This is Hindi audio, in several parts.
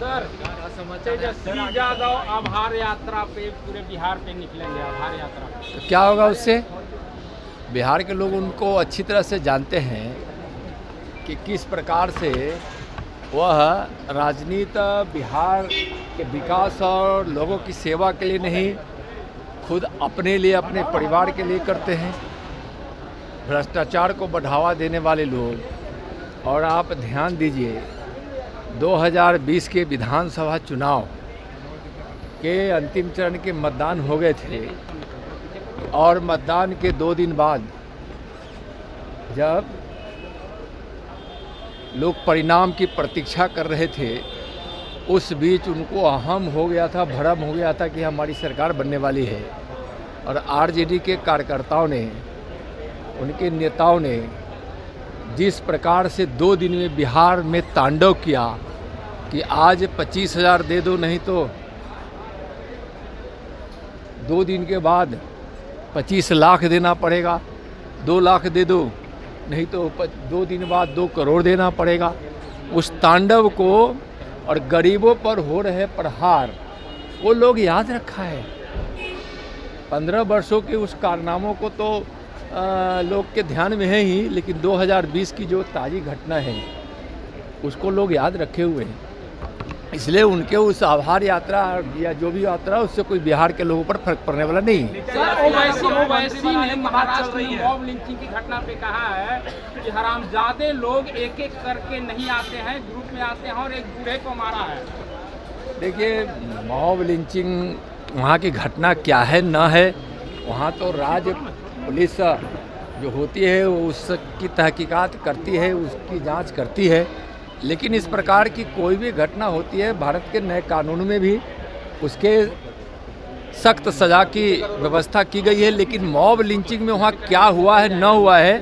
सर तेजस्वी यादव आभार यात्रा पे पूरे बिहार पे निकलेंगे, आभार यात्रा पे। तो क्या होगा उससे? बिहार के लोग उनको अच्छी तरह से जानते हैं कि किस प्रकार से वह राजनीति बिहार के विकास और लोगों की सेवा के लिए नहीं, खुद अपने लिए, अपने परिवार के लिए करते हैं। भ्रष्टाचार को बढ़ावा देने वाले लोग। और आप ध्यान दीजिए, 2020 के विधानसभा चुनाव के अंतिम चरण के मतदान हो गए थे और मतदान के 2 दिन बाद जब लोग परिणाम की प्रतीक्षा कर रहे थे, उस बीच उनको अहम हो गया था, भ्रम हो गया था कि हमारी सरकार बनने वाली है। और आरजेडी के कार्यकर्ताओं ने, उनके नेताओं ने जिस प्रकार से 2 दिन में बिहार में तांडव किया कि आज 25,000 दे दो, नहीं तो 2 दिन के बाद 25 लाख देना पड़ेगा, 2 लाख दे दो, नहीं तो 2 दिन बाद 2 करोड़ देना पड़ेगा। उस तांडव को और गरीबों पर हो रहे प्रहार वो लोग याद रखा है। 15 वर्षों के उस कारनामों को तो लोग के ध्यान में है ही, लेकिन 2020 की जो ताज़ी घटना है उसको लोग याद रखे हुए हैं। इसलिए उनके उस आभार यात्रा या जो भी यात्रा, उससे कोई बिहार के लोगों पर फर्क पड़ने वाला नहीं है। ओवैसी ने महाराष्ट्र में मॉब लिंचिंग की घटना पे कहा है कि हरामजादे लोग एक एक करके नहीं आते हैं, ग्रुप में आते हैं और एक बूढ़े को मारा है। देखिए, मॉब लिंचिंग वहाँ की घटना क्या है न है, वहाँ तो राज्य पुलिस जो होती है वो उसकी तहकीकात करती है, उसकी जांच करती है। लेकिन इस प्रकार की कोई भी घटना होती है, भारत के नए कानून में भी उसके सख्त सज़ा की व्यवस्था की गई है। लेकिन मॉब लिंचिंग में वहाँ क्या हुआ है न हुआ है,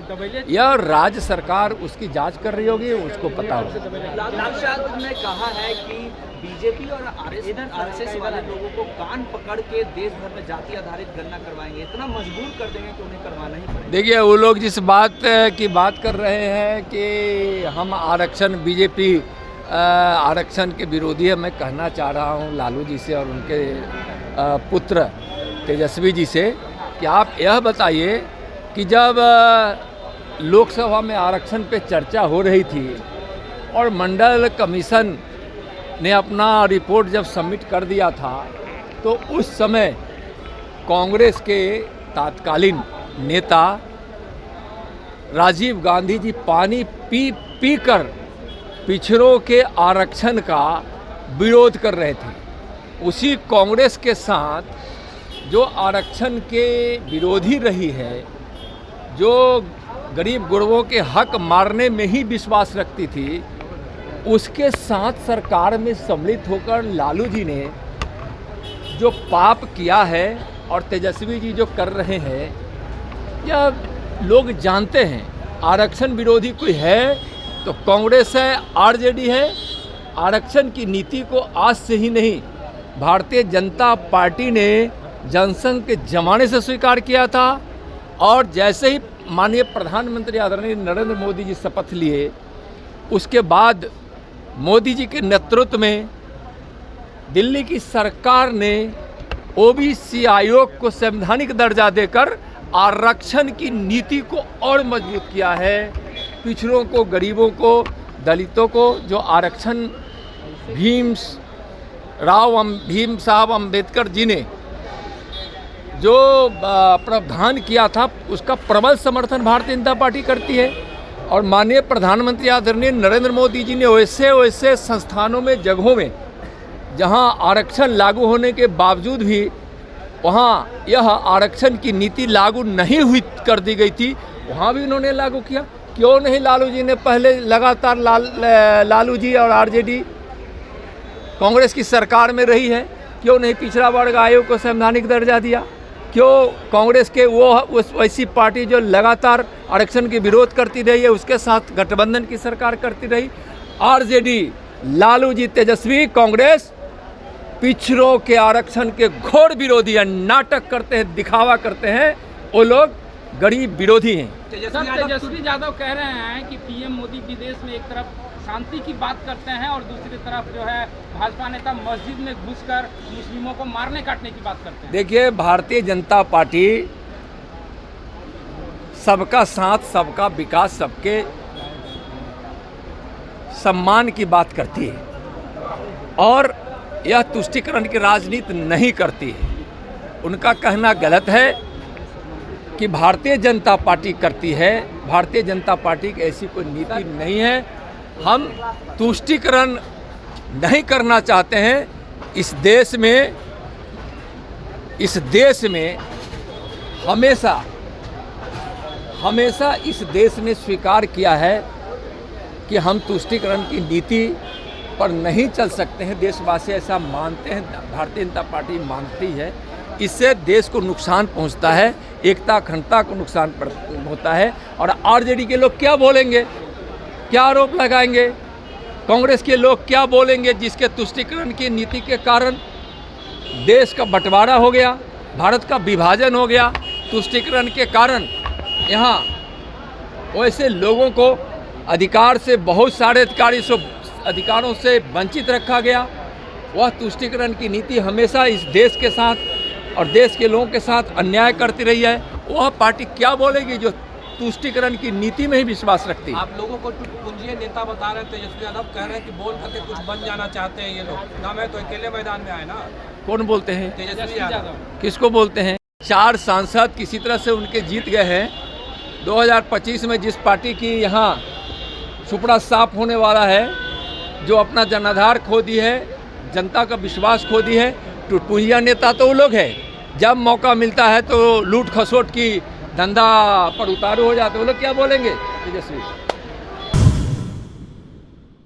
यह राज्य सरकार उसकी जांच कर रही होगी, उसको पता होगा। लालू यादव ने कहा है कि बीजेपी और आरएसएस वाले लोगों को कान पकड़ के देश भर में जाति आधारित गणना करवाएंगे, इतना मजबूर कर देंगे कि उन्हें करवाना ही पड़ेगा। देखिए, वो लोग जिस बात की बात कर रहे हैं कि हम आरक्षण, बीजेपी आरक्षण के विरोधी है, मैं कहना चाह रहा हूँ लालू जी से और उनके पुत्र तेजस्वी जी से कि आप यह बताइए कि जब लोकसभा में आरक्षण पे चर्चा हो रही थी और मंडल कमीशन ने अपना रिपोर्ट जब सबमिट कर दिया था, तो उस समय कांग्रेस के तत्कालीन नेता राजीव गांधी जी पानी पी कर पिछड़ों के आरक्षण का विरोध कर रहे थे। उसी कांग्रेस के साथ जो आरक्षण के विरोधी रही है, जो गरीब गुरबों के हक मारने में ही विश्वास रखती थी, उसके साथ सरकार में सम्मिलित होकर लालू जी ने जो पाप किया है और तेजस्वी जी जो कर रहे हैं, यह लोग जानते हैं। आरक्षण विरोधी कोई है तो कांग्रेस है, आरजेडी है। आरक्षण की नीति को आज से ही नहीं, भारतीय जनता पार्टी ने जनसंघ के ज़माने से स्वीकार किया था। और जैसे ही माननीय प्रधानमंत्री आदरणीय नरेंद्र मोदी जी शपथ लिए, उसके बाद मोदी जी के नेतृत्व में दिल्ली की सरकार ने ओबीसी आयोग को संवैधानिक दर्जा देकर आरक्षण की नीति को और मजबूत किया है। पिछड़ों को, गरीबों को, दलितों को जो आरक्षण भीम साहब अम्बेडकर जी ने जो प्रावधान किया था, उसका प्रबल समर्थन भारतीय जनता पार्टी करती है। और माननीय प्रधानमंत्री आदरणीय नरेंद्र मोदी जी ने वैसे संस्थानों में, जगहों में जहां आरक्षण लागू होने के बावजूद भी वहां यह आरक्षण की नीति लागू नहीं हुई कर दी गई थी, वहां भी उन्होंने लागू किया। क्यों नहीं लालू जी ने पहले लगातार लालू जी और आरजेडी कांग्रेस की सरकार में रही है, क्यों नहीं पिछड़ा वर्ग आयोग को संवैधानिक दर्जा दिया? क्यों कांग्रेस के उस वैसी पार्टी जो लगातार आरक्षण के विरोध करती रही है, उसके साथ गठबंधन की सरकार करती रही? आरजेडी, लालू जी, तेजस्वी, कांग्रेस पिछड़ों के आरक्षण के घोर विरोधी हैं, नाटक करते हैं, दिखावा करते हैं। वो लोग गरीब विरोधी हैं। तेजस्वी यादव कह रहे हैं कि पीएम मोदी विदेश में एक तरफ शांति की बात करते हैं और दूसरी तरफ जो है भाजपा नेता मस्जिद में घुसकर मुस्लिमों को मारने काटने की बात करते हैं। देखिए, भारतीय जनता पार्टी सबका साथ, सबका विकास, सबके सम्मान की बात करती है और यह तुष्टीकरण की राजनीति नहीं करती है। उनका कहना गलत है कि भारतीय जनता पार्टी करती है। भारतीय जनता पार्टी की ऐसी कोई नीति नहीं है। हम तुष्टीकरण नहीं करना चाहते हैं। इस देश में हमेशा इस देश ने स्वीकार किया है कि हम तुष्टीकरण की नीति पर नहीं चल सकते हैं। देशवासी ऐसा मानते हैं, भारतीय जनता पार्टी मानती है। इससे देश को नुकसान पहुंचता है, एकता अखंडता को नुकसान होता है। और आरजेडी के लोग क्या बोलेंगे, क्या आरोप लगाएंगे? कांग्रेस के लोग क्या बोलेंगे जिसके तुष्टीकरण की नीति के कारण देश का बंटवारा हो गया, भारत का विभाजन हो गया। तुष्टीकरण के कारण यहाँ वैसे लोगों को अधिकार से, बहुत सारे अधिकारों से वंचित रखा गया। वह तुष्टीकरण की नीति हमेशा इस देश के साथ और देश के लोगों के साथ अन्याय करती रही है। वह पार्टी क्या बोलेगी जो तुष्टीकरण की नीति में ही विश्वास रखती है? आप लोगों को टुटपुंजिया नेता बता रहे थे, तेजस्वी यादव कह रहे हैं कि बोल करके कुछ बन जाना चाहते हैं ये लोग। ना मैं तो अकेले मैदान में आए ना। कौन बोलते हैं? तेजस्वी यादव। किसको बोलते हैं? 4 सांसद किसी तरह से उनके जीत गए हैं। 2025 में जिस पार्टी की यहाँ सुपड़ा साफ होने वाला है, जो अपना जनाधार खो दी है, जनता का विश्वास खो दी है, टुटपुंजिया नेता तो वो लोग हैं। जब मौका मिलता है तो लूट खसोट की धंधा पर उतारू हो जाते। वो लोग क्या बोलेंगे तेजस्वी?